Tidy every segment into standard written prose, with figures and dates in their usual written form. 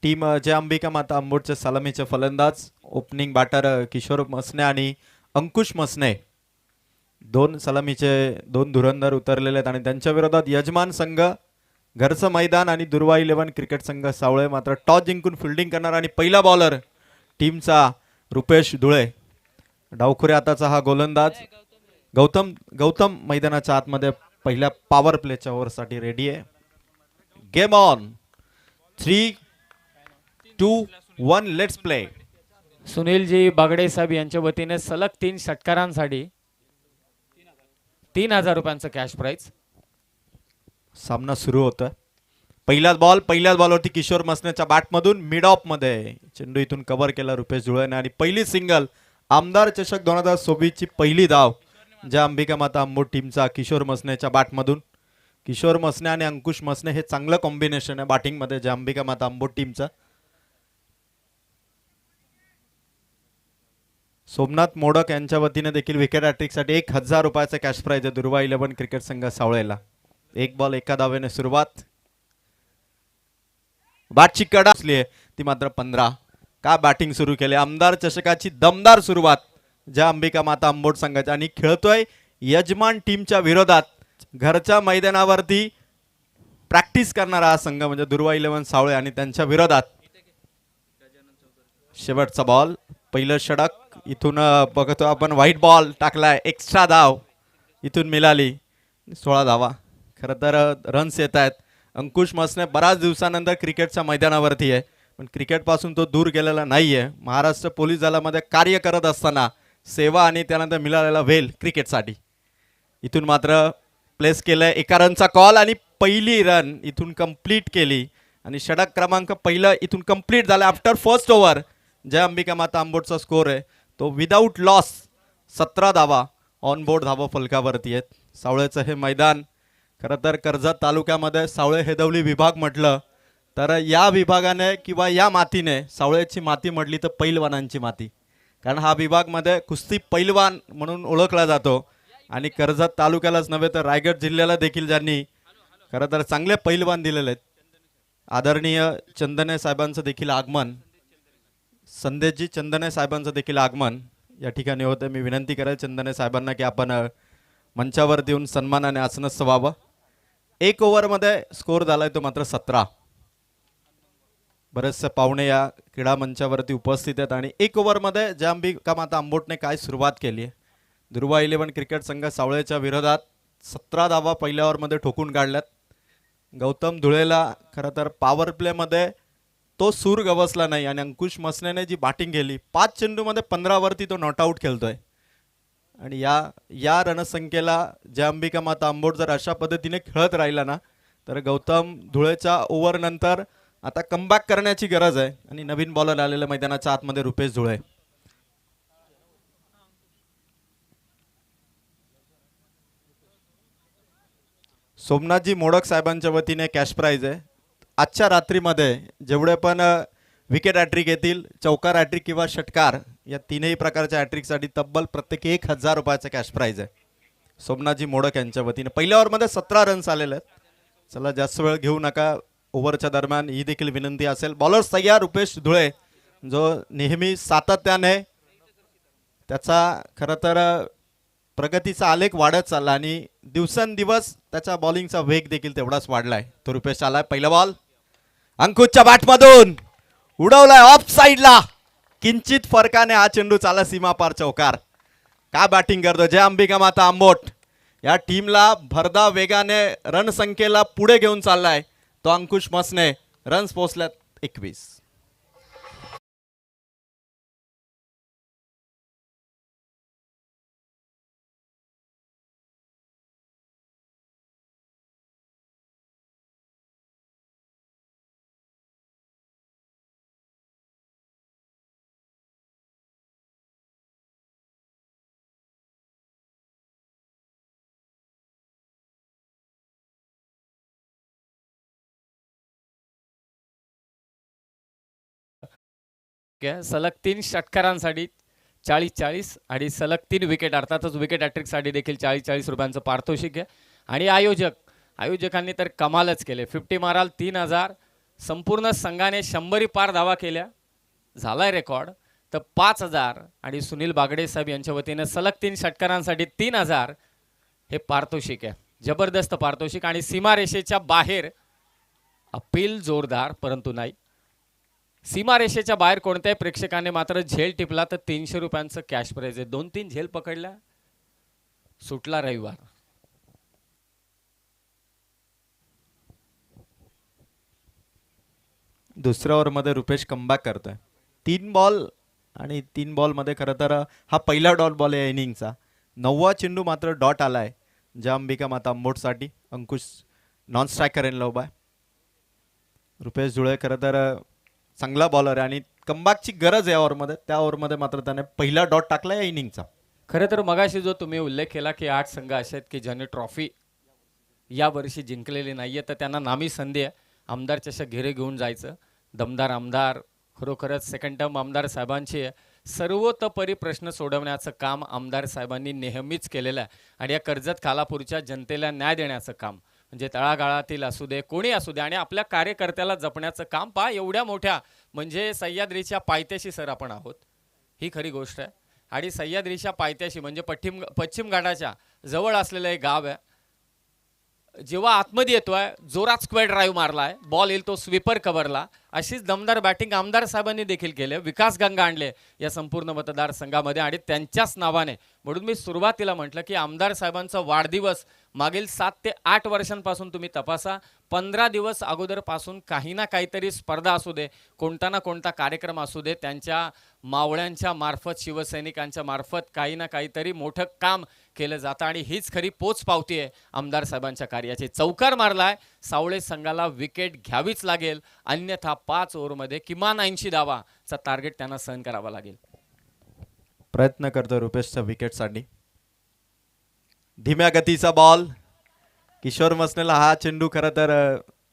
Team जय अंबिका माता आंबोडचे सलामीचे फलंदाज opening batter Kishore Masne आणि अंकुश मसने दोन सलामीचे दोन धुरंधर उतरलेले आहेत आणि त्यांच्या विरोधात यजमान संघ घरचं मैदान आणि दुर्वा 11 क्रिकेट संघ सावळे मात्र टॉस जिंकून फिल्डिंग करणार आणि पहिला बॉलर टीमचा रुपेश धुळे डावखुरे आताचा हा गोलंदाज गौतम गौतम मैदानाच्या आतमध्ये पहिल्या पॉवर प्लेच्या ओव्हरसाठी रेडी आहे. Game on 3-2-1 let's play. सुनीलजी बागडे साहेब यांच्या वतीने सलग 3 षटकारांसाठी 3000 रुपयांचं कॅश प्राइज. सामना सुरू होतोय. पहिल्याच बॉलवरती किशोर मसनेच्या बॅटमधून मिड ऑफ मध्ये चेंडू इथून कव्हर केला रुपेश धुळेने आणि पहिली सिंगल आमदार चषक 2024 ची पहिली धाव ज्या अंबिका माता आंबोड टीमचा किशोर मसनेच्या बॅटमधून. किशोर मसने आणि अंकुश मसने हे चांगलं कॉम्बिनेशन आहे बॅटिंग मध्ये ज्या अंबिका माता आंबोड टीमचा. सोमनाथ मोडक यांच्या वतीने देखील विकेट हॅट्रिक साठी 1000 रुपयाचा कॅश प्राइज आहे दुर्वा 11 क्रिकेट संघ सावळेला. एक बॉल एका धावेने सुरुवात. बॅटची कडा असली आहे ती मात्र 15. का बॅटिंग सुरू केले. आमदार चषकाची दमदार सुरुवात ज्या अंबिका माता आंबोड संघाची आणि खेळतोय यजमान टीमच्या विरोधात. घरच्या मैदानावरती प्रॅक्टिस करणारा हा संघ म्हणजे दुर्वा 11 सावळे आणि त्यांच्या विरोधात शेवटचा बॉल. पहिलं षटक इथून बघतो आपण व्हाईट बॉल टाकलाय. एक्स्ट्रा धाव इथून मिळाली 16 धावा. खरं तर रन्स येत आहेत. अंकुश मसने बऱ्याच दिवसानंतर क्रिकेटच्या मैदानावरती आहे पण क्रिकेट पासून तो दूर गेलेला नाहीये. महाराष्ट्र पोलीस दलामध्ये कार्य करत असताना सेवा आणि त्यानंतर मिळालेला वेल क्रिकेटसाठी इथून मात्र प्लेस केलंय. एका रनचा कॉल आणि पहिली रन इथून कंप्लीट केली आणि षटक क्रमांक पहिलं इथून कंप्लीट झालं आफ्टर फर्स्ट ओव्हर. जय अंबिका माता आंबोडचा स्कोर आहे तो विदाऊट लॉस 17 धावा ऑन बोर्ड धावा फलकावरती आहेत. सावळेचं हे मैदान खरं तर कर्जत तालुक्यामध्ये सावळे हेदवली विभाग म्हटलं तर या विभागाने किंवा या मातीने सावळेची माती म्हटली तर पैलवानांची माती. कारण हा विभागमध्ये कुस्ती पैलवान म्हणून ओळखला जातो आणि कर्जत तालुक्यालाच नव्हे तर रायगड जिल्ह्याला देखील ज्यांनी खरं तर चांगले पैलवान दिलेले आहेत. आदरणीय चंदने साहेबांचं देखील आगमन संदेशजी चंदने साहेबांचं देखील आगमन या ठिकाणी होतं. मी विनंती करेल चंदने साहेबांना की आपण मंचावर देऊन सन्मानाने आसनस्थ व्हावं. एक ओव्हरमध्ये स्कोर झालाय तो मात्र 17. बरेचसे पाहुणे या क्रीडा मंचावरती उपस्थित आहेत आणि एक ओव्हरमध्ये ज्या अंबिका माता आंबोटने काय सुरुवात केली आहे. दुर्वा 11 क्रिकेट संघ सावळेच्या विरोधात 17 धावा पहिल्या ओव्हरमध्ये ठोकून काढल्यात. गौतम धुळेला खरं तर पॉवर प्लेमध्ये तो सूर गवसला नाही आणि अंकुश मसनेने जी बॅटिंग केली 5 चेंडूमध्ये 15 वरती तो नॉट आउट खेळतोय आणि या रणसंख्येला ज्या अंबिका माता आंबोड जर अशा पद्धतीने खेळत राहिला ना तर गौतम धुळेच्या ओव्हर नंतर आता कमबॅक करण्याची गरज आहे आणि नवीन बॉलर आलेल्या मैदानाच्या आतमध्ये रुपेश धुळे. सोमनाथजी मोडक साहेबांच्या वतीने कॅश प्राइज आहे. आजच्या रात्रीमध्ये जेवढे पण विकेट हॅट्रिक येतील चौकार हॅट्रिक किंवा षटकार या तीनही प्रकारच्या हॅट्रिकसाठी तब्बल प्रत्येकी 1000 रुपयाचा कॅश प्राइज आहे सोमनाथजी मोडक यांच्या वतीने. पहिल्या ओव्हरमध्ये 17 रन्स आलेले आहेत. चला जास्त वेळ घेऊ नका. ओव्हरच्या दरम्यान ही देखील विनंती असेल. बॉलर्स तयार रुपेश धुळे जो नेहमी सातत्याने त्याचा खरं तर प्रगतीचा आलेख वाढत चालला आणि दिवसेंदिवस त्याचा बॉलिंगचा वेग देखील तेवढाच वाढलाय. तो रुपेश आलाय. पहिला बॉल अंकुशच्या बॅटमधून उडवलाय ऑफ साइडला. किंचित फरकाने हा चेंडू चाला सीमापार चौकार. का बॅटिंग करतो जय अंबिका माता आंबोट. या टीमला भरधाव वेगाने रन संख्येला पुढे घेऊन चाललाय तो अंकुश मसने. रन्स पोहोचल्यात 21. सलग 3 षटकारांसाठी 40-40 आणि सलग 3 विकेट अर्थातच विकेट हॅट्रिकसाठी देखील 40-40 रुपयांचं पारितोषिक आहे. आणि आयोजकांनी तर कमालच केले. 50 माराल 3000 संपूर्ण संघाने 100 पार धावा केल्या, झालाय रेकॉर्ड. तर 5,000 आणि सुनील बागडे साहेब यांच्या वतीने सलग 3 षटकारांसाठी 3,000 हे पारितोषिक आहे. जबरदस्त पारितोषिक. आणि सीमारेषेच्या बाहेर अपील जोरदार, परंतु नाही. सीमारेषेच्या बाहेर कोणत्याही प्रेक्षकाने मात्र झेल टिपला तर 300 रुपयांचं कॅश प्राइज आहे. 2-3 झेल पकडल्या, सुटला रविवार. दुसऱ्या ओव्हरमध्ये रुपेश कमबॅक करतोय. 3 बॉल आणि 3 बॉलमध्ये खरं तर हा पहिला डॉट बॉल आहे इनिंगचा. 9वा चेंडू मात्र डॉट आलाय ज्या अंबिका माता अंबोटसाठी. Ankush non striker in love bye. Rupesh Jule खरं तर चांगला बॉलर आहे आणि कमबॅकची गरज आहे ओव्हरमध्ये. त्या ओव्हरमध्ये मात्र त्याने पहिला डॉट टाकला या इनिंगचा. खरं तर मगाशी जो तुम्ही उल्लेख केला की 8 संघ असे आहेत की ज्यांनी ट्रॉफी या वर्षी जिंकलेली नाहीये, तर त्यांना नामी संधी आहे आमदार चषक घेरे घेऊन जायचं. दमदार आमदार, खरोखरच सेकंड टर्म आमदार साहेबांची आहे. सर्वतोपरी प्रश्न सोडवण्याचं काम आमदार साहेबांनी नेहमीच केलेलं आहे. आणि या कर्जत खालापूरच्या जनतेला न्याय देण्याचं काम, म्हणजे तळागाळातील असू दे, कोणी असू दे, आणि आपल्या कार्यकर्त्याला जपण्याचं काम. पहा, एवढ्या मोठ्या म्हणजे सह्याद्रीच्या पायथ्याशी सर आपण आहोत, ही खरी गोष्ट आहे. आणि सह्याद्रीच्या पायथ्याशी म्हणजे पश्चिम घाटाच्या जवळ असलेलं एक गाव आहे. जेव्हा आतमध्ये येतोय, जोरात स्क्वेअर ड्राईव्ह मारलाय, बॉल येईल तो स्वीपर कव्हरला. अशीच दमदार बॅटिंग आमदार साहेबांनी देखील केले. विकास गंगा आणले या संपूर्ण मतदारसंघामध्ये आणि त्यांच्याच नावाने. म्हणून मी सुरुवातीला म्हटलं की आमदार साहेबांचा वाढदिवस मागील 7 ते 8 वर्षांपासून तुम्ही तपासा. 15 दिवस अगोदरपासून काही ना काहीतरी स्पर्धा असू दे, कोणता ना कोणता कार्यक्रम असू दे, त्यांच्या मावळ्यांच्या मार्फत, शिवसैनिकांच्या मार्फत काही ना काहीतरी मोठं काम केलं जातं. आणि हीच खरी पोच पावती आहे आमदार साहेबांच्या कार्याची. चौकार मारलाय, सावळे संघाला विकेट घ्यावीच लागेल, अन्यथा 5 ओव्हरमध्ये किमान 80 धावाचा टार्गेट त्यांना सहन करावा लागेल. प्रयत्न करतो रुपेशच्या विकेटसाठी. धीम्या गतीचा बॉल. किशोर मसनेला हा चेंडू खरं तर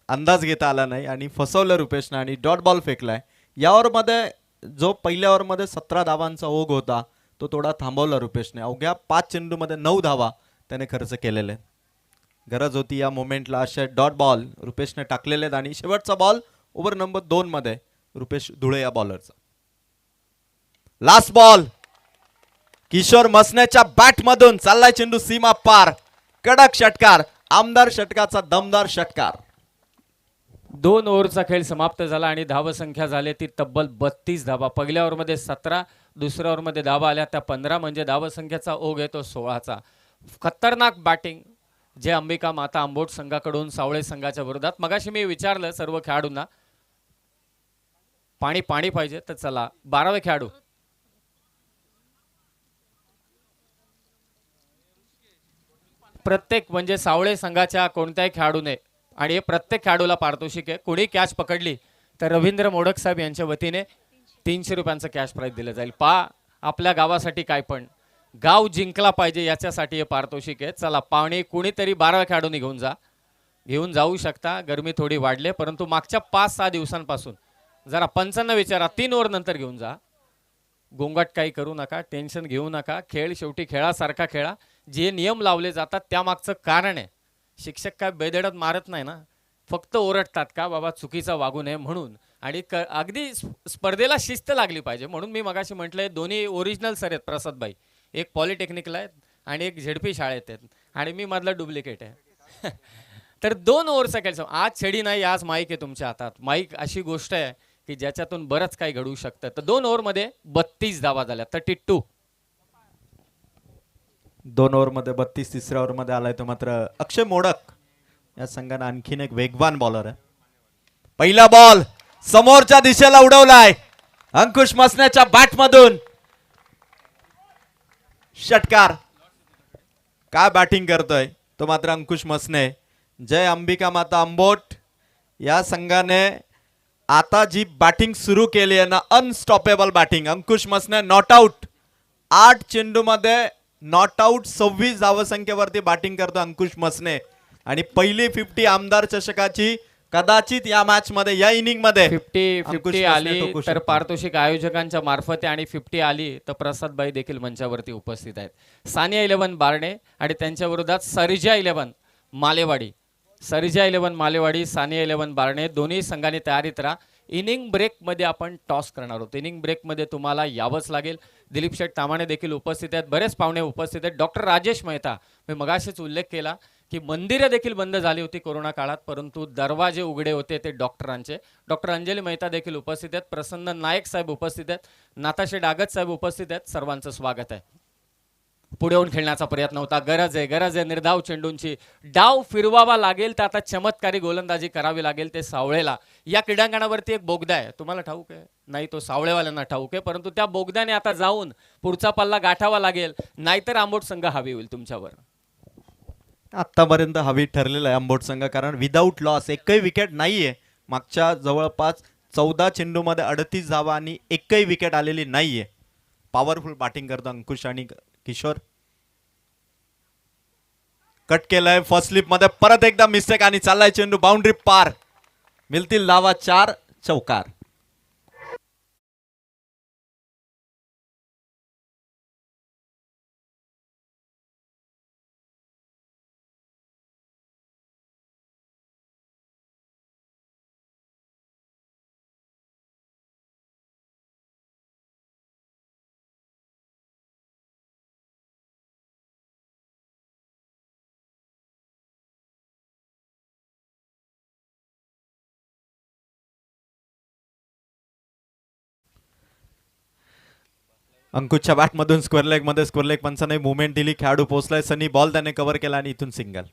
अंदाज घेता आला नाही आणि फसवलं रुपेशनं आणि डॉट बॉल फेकलाय. या ओव्हरमध्ये जो पहिल्या ओव्हरमध्ये 17 धावांचा ओघ होता तो थोडा थांबवला रुपेशने. अवघ्या 5 चेंडूमध्ये 9 धावा त्याने खर्च केलेले. गरज होती या मोमेंटला. असे डॉट बॉल रुपेशने टाकलेले आहेत. आणि शेवटचा बॉल ओव्हर नंबर 2 मध्ये रुपेश धुळे या बॉलरचा. Last ball. किशोर मसनेच्या बॅट मधून चाललाय चेंडू सीमा पार. कडक षटकार, आमदार षटकाचा दमदार षटकार. 2 ओव्हरचा खेळ समाप्त झाला आणि धावसंख्या झाली ती तब्बल 32 धावा. पहिल्या ओव्हरमध्ये 17, दुसऱ्या ओव्हरमध्ये धावा आल्या त्या 15, म्हणजे धावसंख्येचा ओघ येतो 16चा. खतरनाक बॅटिंग जे अंबिका माता आंबोट संघाकडून सावळे संघाच्या विरोधात. मगाशी मी विचारलं सर्व खेळाडूंना, पाणी पाहिजे, तर चला 12वे खेळाडू. प्रत्येक म्हणजे सावळे संघाच्या कोणत्याही खेळाडूने, आणि हे प्रत्येक खेळाडूला पारितोषिक आहे, कोणी कॅच पकडली तर रवींद्र मोडक साहेब यांच्या वतीने 300 रुपयांचं कॅश प्राइज दिलं जाईल. आपल्या गावासाठी काय पण गाव जिंकला पाहिजे याच्यासाठी हे पारितोषिक आहे. चला, पाणी कुणीतरी 12व्या खेळाडूंनी घेऊन जाऊ शकता. गरमी थोडी वाढले, परंतु मागच्या 5-6 दिवसांपासून जरा पंचांना विचारा, 3 ओव्हर नंतर घेऊन जा. गोंगाट काही करू नका, टेन्शन घेऊ नका. खेळ शेवटी खेळासारखा खेळा. जे नियम लावले जातात त्यामागचं कारण आहे. शिक्षक काय बेधडक मारत नाही ना, फक्त ओरडतात का बाबा चुकीचा वागू नये म्हणून. आणि अगदी स्पर्धेला शिस्त लागली पाहिजे. म्हणून मी मगाशी म्हटलंय दोन्ही ओरिजिनल सर आहेत प्रसादभाई. एक पॉलिटेक्निकला आहेत आणि एक झेडपी शाळेत आहेत आणि मी मधला डुप्लिकेट आहे. तर 2 ओव्हरचा खेळ. आज छडी नाही, आज माईक आहे तुमच्या हातात. माईक अशी गोष्ट आहे की ज्याच्यातून बरंच काही घडू शकतं. तर 2 ओव्हरमध्ये 32 धावा झाल्या. 32. 2 ओव्हरमध्ये 32. तिसऱ्या ओव्हरमध्ये आलाय तो मात्र अक्षय मोडक या संघाने. आणखीन एक वेगवान बॉलर आहे. पहिला बॉल समोरच्या दिशेला उडवलाय अंकुश मसनेच्या बॅट मधून. षटकार. काय बॅटिंग करतोय तो मात्र अंकुश मसने. जय अंबिका माता अंबोट या संघाने आता जी बॅटिंग सुरू केली आहे ना, unstoppable batting. Ankush Masane not out. 8 चेंडूमध्ये नॉट आउट 26 धावसंख्येवरती बॅटिंग करतो अंकुश मसने. आणि पहिली 50 आमदार चषकाची कदाचित या मॅच मध्ये, या इनिंग मध्ये 50 आली तर पारितोषिक आयोजकांच्या मार्फत, आणि 50 आली तर प्रसादभाई देखील मंचावरती उपस्थित आहेत. सानिया 11 बारणे आणि त्यांच्या विरोधात सर्जा 11 मालेवाडी. सर्जा 11 मालेवाडी, सानिया 11 बारणे दोन्ही संघांनी तयारीत राहा. इनिंग ब्रेकमध्ये आपण टॉस करणार आहोत. इनिंग ब्रेकमध्ये तुम्हाला यावंच लागेल. दिलीप शेठ तामाणे देखील उपस्थित आहेत, बरेच पाहुणे उपस्थित आहेत. डॉक्टर राजेश मेहता, मी मगाशीच उल्लेख केला की मंदिरं देखील बंद झाली होती कोरोना काळात, परंतु दरवाजे उघडे होते ते डॉक्टरांचे. डॉक्टर अंजली मेहता देखील उपस्थित आहेत. प्रसन्न नायक साहेब उपस्थित आहेत. नाताशे डागत साहेब उपस्थित आहेत. सर्वांचं स्वागत आहे. पुढे येऊन खेळण्याचा प्रयत्न होता. गरज आहे निर्धाव चेंडूंची. डाव फिरवावा लागेल तर आता चमत्कारी गोलंदाजी करावी लागेल ते सावळेला. या क्रीडांगणावरती एक बोगदा आहे, तुम्हाला ठाऊक आहे? नाही, तो सावळेवाल्यांना ठाऊक आहे, परंतु त्या बोगद्याने आता जाऊन पुढचा पल्ला गाठावा लागेल, नाहीतर आंबोट संघ हवी होईल तुमच्यावर. आतापर्यंत हवी ठरलेला आहे आंबोट संघ, कारण विदाऊट लॉस एकही विकेट नाहीये. मागच्या जवळपास 14 चेंडूमध्ये 38 धावा आणि एकही विकेट आलेली नाहीये. पॉवरफुल बॅटिंग करतो अंकुश आणि किशोर. कट केलंय फर्स्ट स्लिप मध्ये, परत एकदा मिस्टेक आणि चाललाय चेंडू बाउंड्री पार. मिळतील धावा 4, चौकार. अंकुशच्या बॅट मधून स्क्वेअर लेग मध्ये, स्क्वेअर लेग पंचाने मुवमेंट दिली, खेळाडू पोहोचलाय. सनी बॉल त्याने कव्हर केला आणि इथून सिंगल.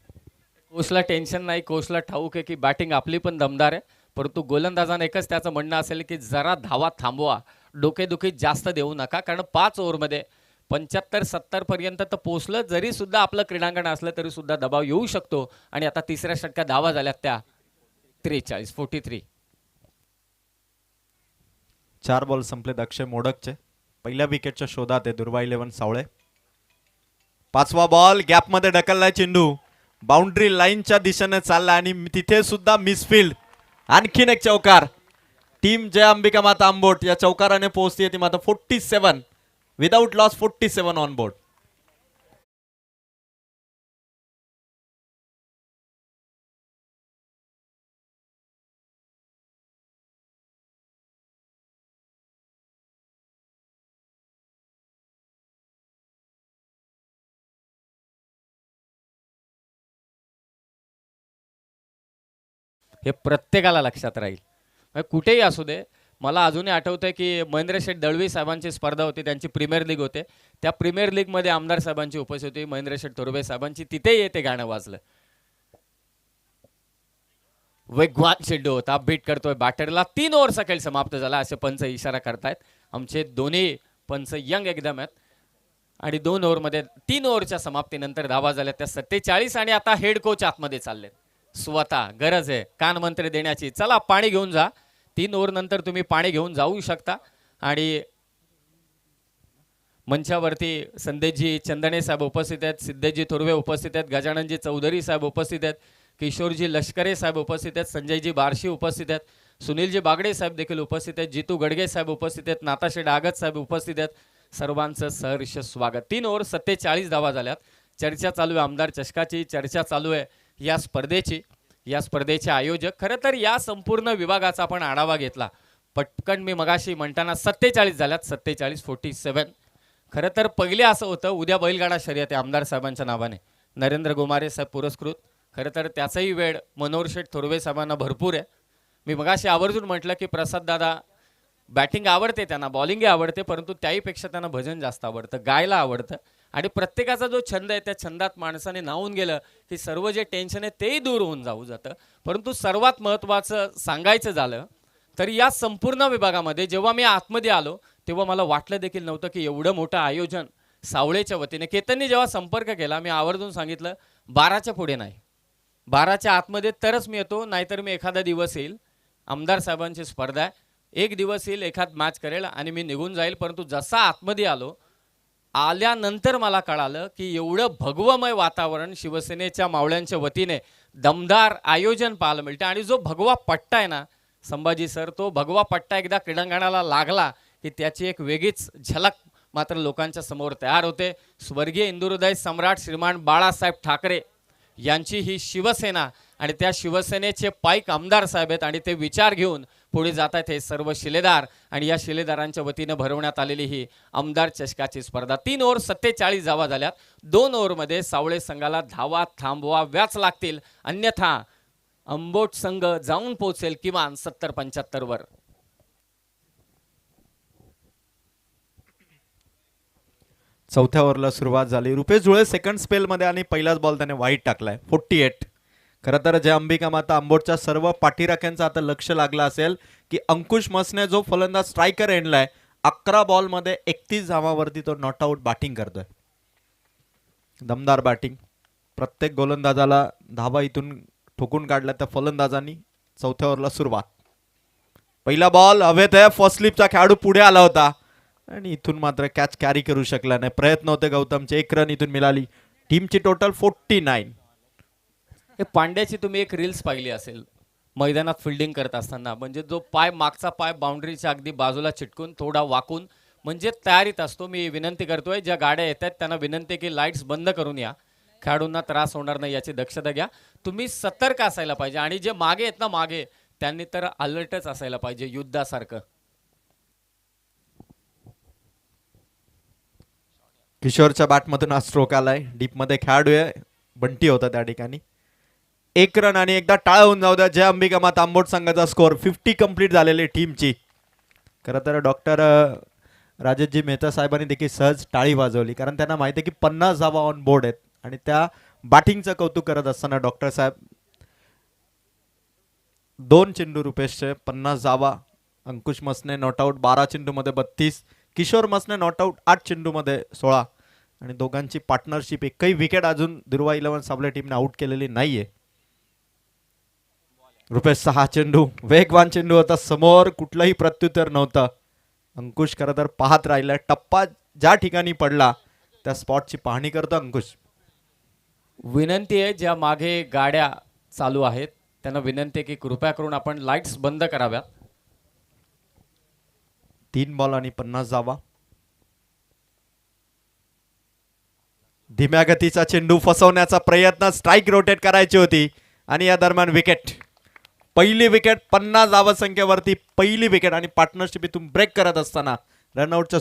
कोचला टेन्शन नाही, कोचला ठाऊक आहे की बॅटिंग आपली पण दमदार आहे, परंतु गोलंदाजाने एकच त्याचं म्हणणं असेल की जरा धावा थांबवा, डोकेदुखी जास्त देऊ नका, कारण 5 ओव्हरमध्ये 75-70 पर्यंत तर पोचलं. जरी सुद्धा आपलं क्रीडांगण असलं तरी सुद्धा दबाव येऊ शकतो. आणि आता तिसऱ्या षटकात धावा झाल्यात त्या 43. 4 बॉल संपलेत अक्षय मोडकचे. पहिल्या विकेटच्या शोधात आहे दुर्वा 11 सावळे. 5वा बॉल गॅप मध्ये ढकललाय चेंडू, बाउंड्री लाईनच्या दिशेने चालला आणि तिथे सुद्धा मिसफिल्ड. आणखीन एक चौकार. टीम जय अंबिका माता आंबोट या चौकाराने पोहोचते ती मात्र 47 विदाउट लॉस, 47 ऑन बोर्ड. हे प्रत्येकाला लक्षात राहील, म्हणजे कुठेही असू दे. मला अजूनही आठवतंय की महेंद्र शेठ दळवी साहेबांची स्पर्धा होती, त्यांची प्रीमियर लीग होते. त्या प्रीमियर लीगमध्ये आमदार साहेबांची उपस्थिती होती, महेंद्र शेठ थोरवे साहेबांची. तिथेही ते गाणं वाजलं. वेगवान चेंडू होता, बीट करतोय बॅटरला. 3 ओव्हरचा खेळ समाप्त झाला असे पंच इशारा करतायत. आमचे दोन्ही पंच यंग एकदम आहेत. आणि 2 ओव्हरमध्ये 3 ओव्हरच्या समाप्तीनंतर धावा झाल्या त्या 47. आणि आता हेड कोच आतमध्ये चाललेत स्वतः. गरज आहे कानमंत्र देण्याची. चला पाणी घेऊन जा. 3 ओव्हर नंतर तुम्ही पाणी घेऊन जाऊ शकता. आणि मंचावरती संदेशजी चंदणे साहेब उपस्थित आहेत, सिद्धेशजी थोरवे उपस्थित आहेत, गजाननजी चौधरी साहेब उपस्थित आहेत, किशोरजी लष्करे साहेब उपस्थित आहेत, संजयजी बारशी उपस्थित आहेत, सुनीलजी बागडे साहेब देखील उपस्थित आहेत, जितू गडगे साहेब उपस्थित आहेत, नाताशे डागत साहेब उपस्थित आहेत. सर्वांचं सहर्ष स्वागत. 3 ओव्हर 47 धावा झाल्यात. चर्चा चालू आहे आमदार चषकाची, चर्चा चालू आहे या स्पर्धेची. या स्पर्धेचे आयोजक, खरं तर या संपूर्ण विभागाचा आपण आढावा घेतला पटकन. मी मगाशी म्हणताना 47 झाल्यात, 47 खरं तर पहिले असं होतं, उद्या बैलगाडा शर्यत आहे आमदार साहेबांच्या नावाने, नरेंद्र गोमारे साहेब पुरस्कृत. खरं तर त्याचाही वेळ मनोहर शेठ थोरवे साहेबांना भरपूर आहे. मी मगाशी आवर्जून म्हटलं की प्रसाद दादा बॅटिंग आवडते त्यांना, बॉलिंगही आवडते, परंतु त्याहीपेक्षा त्यांना भजन जास्त आवडतं, गायला आवडतं. आणि प्रत्येकाचा जो छंद आहे त्या छंदात माणसाने नावून गेलं की सर्व जे टेन्शन आहे तेही दूर होऊन जाऊ जातं. परंतु सर्वात महत्त्वाचं सांगायचं झालं तर या संपूर्ण विभागामध्ये जेव्हा मी आतमध्ये आलो तेव्हा मला वाटलं देखील नव्हतं की एवढं मोठं आयोजन सावळेच्या वतीने. केतननी जेव्हा संपर्क केला मी आवर्जून सांगितलं 12च्या पुढे नाही, 12च्या आतमध्ये तरच मी येतो, नाहीतर मी एखादा दिवस येईल. आमदार साहेबांची स्पर्धा आहे, एक दिवस येईल, एखाद मॅच करेल आणि मी निघून जाईल. परंतु जसा आतमध्ये आल्यानंतर मला कळालं की एवढं भगवमय वातावरण शिवसेनेच्या मावळ्यांच्या वतीने दमदार आयोजन पाहायला मिळतं. आणि जो भगवा पट्टा आहे ना संभाजी सर, तो भगवा पट्टा एकदा क्रीडांगणाला लागला की त्याची एक वेगळीच झलक मात्र लोकांच्या समोर तयार होते. स्वर्गीय हिंदुहृदय सम्राट श्रीमान बाळासाहेब ठाकरे यांची ही शिवसेना आणि त्या शिवसेनेचे पाईक आमदार साहेब आहेत आणि ते विचार घेऊन पुढे जात आहेत हे सर्व शिलेदार आणि या शिलेदारांच्या वतीनं भरवण्यात आलेली ही आमदार चषकाची स्पर्धा. 3 ओव्हर 47 धावा झाल्यात. 2 ओव्हरमध्ये सावळे संघाला धावा थांबवाव्याच लागतील, अन्यथा अंबोट संघ जाऊन पोहोचेल किमान 70-75 वर. चौथ्या ओव्हरला सुरुवात झाली. रुपेश जुळे सेकंड स्पेलमध्ये आणि पहिलाच बॉल त्याने वाईट टाकलाय 48. खरं तर जय अंबिका माता अंबोटच्या सर्व पाठीराख्यांचं आता लक्ष लागलं असेल की अंकुश मसने जो फलंदाज स्ट्रायकर एंडलाय 11 बॉलमध्ये 31 धावांवरती तो नॉट आउट बॅटिंग करतोय. दमदार बॅटिंग. प्रत्येक गोलंदाजाला धावा इथून ठोकून काढल्या त्या फलंदाजांनी. चौथ्या ओव्हरला सुरुवात. पहिला बॉल हवेत आहे. फर्स्ट स्लिपचा खेळाडू पुढे आला होता आणि इथून मात्र कॅच कॅरी करू शकला नाही. प्रयत्न होते गौतमचे. 1 रन इथून मिळाली. टीमची टोटल 49. हे पांड्याची तुम्ही एक रील्स पाहिली असेल मैदानात फिल्डिंग करत असताना, म्हणजे जो पाय मागचा पाय बाउंड्रीच्या अगदी बाजूला चिटकून थोडा वाकून म्हणजे तयारीत असतो. मी विनंती करतोय ज्या गाड्या येत आहेत त्यांना विनंती की लाईट्स बंद करून या, खेळाडूंना त्रास होणार नाही याची दक्षता घ्या. तुम्ही सतर्क असायला पाहिजे आणि जे मागे आहेत ना मागे त्यांनी तर अलर्टच असायला पाहिजे युद्धासारखं. किशोरच्या बॅटमधून हा स्ट्रोक आलाय. डीपमध्ये खेळाडू आहे. बंटी होता त्या ठिकाणी. 1 रन आणि एकदा टाळ होऊन जाऊ द्या. जय अंबिका माता आंबोट संघाचा स्कोअर 50 कंप्लीट झालेली टीमची. खरं तर डॉक्टर राजेशजी मेहता साहेबांनी देखील सहज टाळी वाजवली, कारण त्यांना माहिती आहे की 50 धावा ऑन बोर्ड आहेत आणि त्या बॅटिंगचं कौतुक करत असताना डॉक्टर साहेब 2 चेंडू रुपेशचे 50 धावा. अंकुश मसने नॉट आउट 12 चेंडूमध्ये 32. किशोर मसने नॉट आउट 8 चेंडूमध्ये 16 आणि दोघांची पार्टनरशिप. एकही विकेट अजून दुर्वा 11 साबळे टीमने आउट केलेली नाहीये. रुपेश 6 चेंडू. वेगवान चेंडू होता. समोर कुठलाही प्रत्युत्तर नव्हतं. अंकुश खरं तर पाहत राहिला. टप्पा ज्या ठिकाणी पडला त्या स्पॉटची पाहणी करतो अंकुश. विनंती आहे ज्या मागे गाड्या चालू आहेत त्यांना विनंती आहे की कृपया करून आपण लाईट्स बंद कराव्यात. 3 बॉल आणि 50 धावा. धीम्या गतीचा चेंडू फसवण्याचा प्रयत्न. स्ट्राईक रोटेट करायची होती आणि या दरम्यान विकेट. पहिली विकेट 50 धावा संख्येवरती पहिली विकेट आणि पार्टनरशिप इथून ब्रेक करत असताना रनआउटच्या